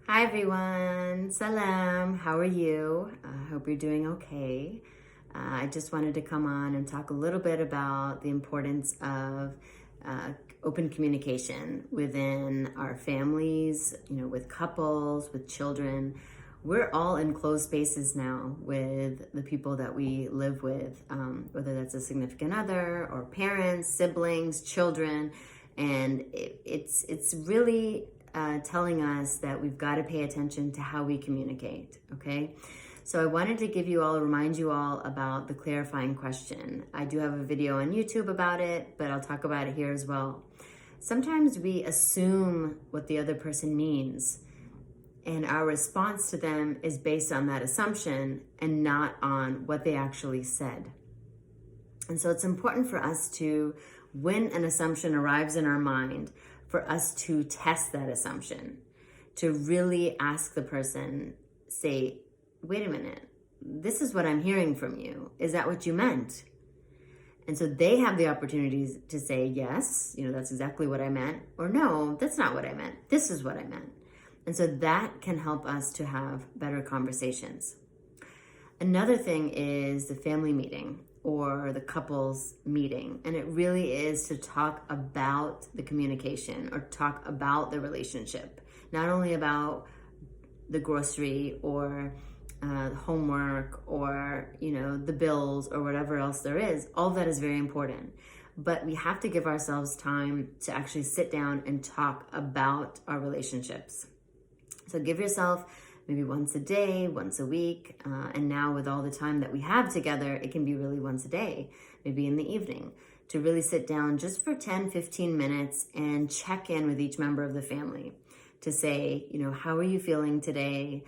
Hi everyone, salam, how are you? I hope you're doing okay. I just wanted to come on and talk a little bit about the importance of open communication within our families, with couples, with children. We're all in closed spaces now with the people that we live with, whether that's a significant other or parents, siblings, children, and it's really telling us that we've got to pay attention to how we communicate, okay? So I wanted to remind you all about the clarifying question. I do have a video on YouTube about it, but I'll talk about it here as well. Sometimes we assume what the other person means, and our response to them is based on that assumption and not on what they actually said. And so it's important for us to, when an assumption arrives in our mind, for us to test that assumption, to really ask the person, say, wait a minute, this is what I'm hearing from you. Is that what you meant? And so they have the opportunities to say, yes, that's exactly what I meant, or no, that's not what I meant. This is what I meant. And so that can help us to have better conversations. Another thing is the family meeting or the couples meeting. And it really is to talk about the communication or talk about the relationship, not only about the grocery or homework or, the bills or whatever else there is. All that is very important. But we have to give ourselves time to actually sit down and talk about our relationships. So give yourself maybe once a day, once a week. And now with all the time that we have together, it can be really once a day, maybe in the evening, to really sit down just for 10, 15 minutes and check in with each member of the family to say, how are you feeling today?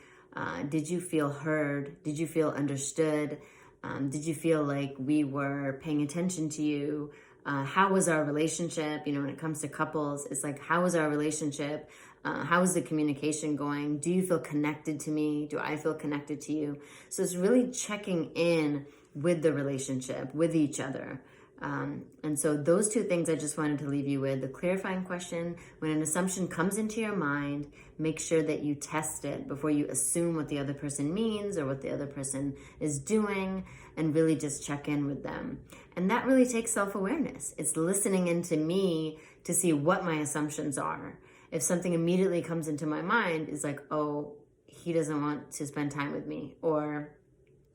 Did you feel heard? Did you feel understood? Did you feel like we were paying attention to you? How was our relationship? When it comes to couples, it's like, how was our relationship? How is the communication going? Do you feel connected to me? Do I feel connected to you? So it's really checking in with the relationship, with each other. And so those two things I just wanted to leave you with. The clarifying question: when an assumption comes into your mind, make sure that you test it before you assume what the other person means or what the other person is doing, and really just check in with them. And that really takes self-awareness. It's listening into me to see what my assumptions are. If something immediately comes into my mind, is like, oh, he doesn't want to spend time with me, or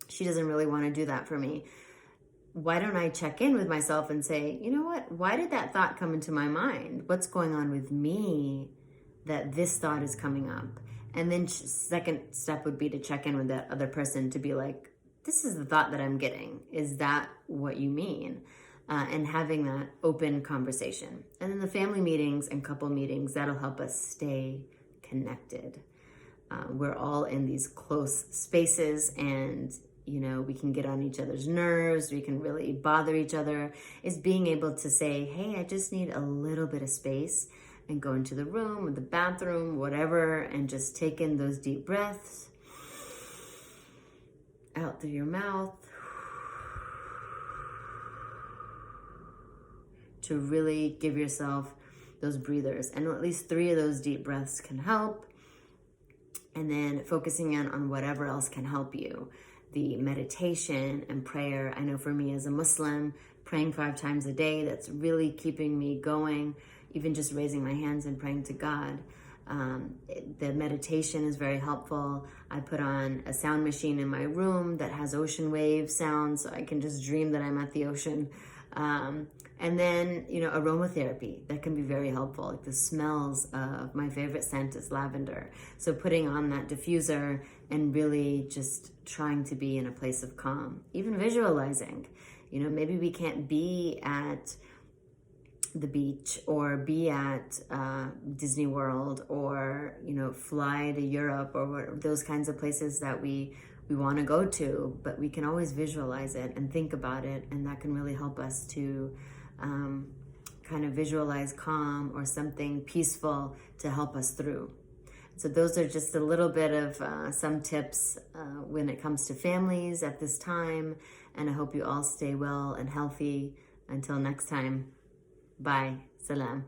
she doesn't really want to do that for me. Why don't I check in with myself and say, you know what? Why did that thought come into my mind? What's going on with me that this thought is coming up? And then second step would be to check in with that other person to be like, this is the thought that I'm getting. Is that what you mean? And having that open conversation. And then the family meetings and couple meetings, that'll help us stay connected. We're all in these close spaces, and we can get on each other's nerves. We can really bother each other. Is being able to say, hey, I just need a little bit of space, and go into the room or the bathroom, whatever, and just take in those deep breaths out through your mouth, to really give yourself those breathers. And at least 3 of those deep breaths can help. And then focusing in on whatever else can help you. The meditation and prayer. I know for me as a Muslim, praying 5 times a day, that's really keeping me going. Even just raising my hands and praying to God. The meditation is very helpful. I put on a sound machine in my room that has ocean wave sounds, so I can just dream that I'm at the ocean. And then, aromatherapy, that can be very helpful. Like the smells of, my favorite scent is lavender. So putting on that diffuser and really just trying to be in a place of calm. Even visualizing, maybe we can't be at the beach or be at Disney World or, fly to Europe or those kinds of places that we want to go to, but we can always visualize it and think about it, and that can really help us to kind of visualize calm or something peaceful to help us through. So those are just a little bit of some tips when it comes to families at this time, and I hope you all stay well and healthy. Until next time, bye, salam.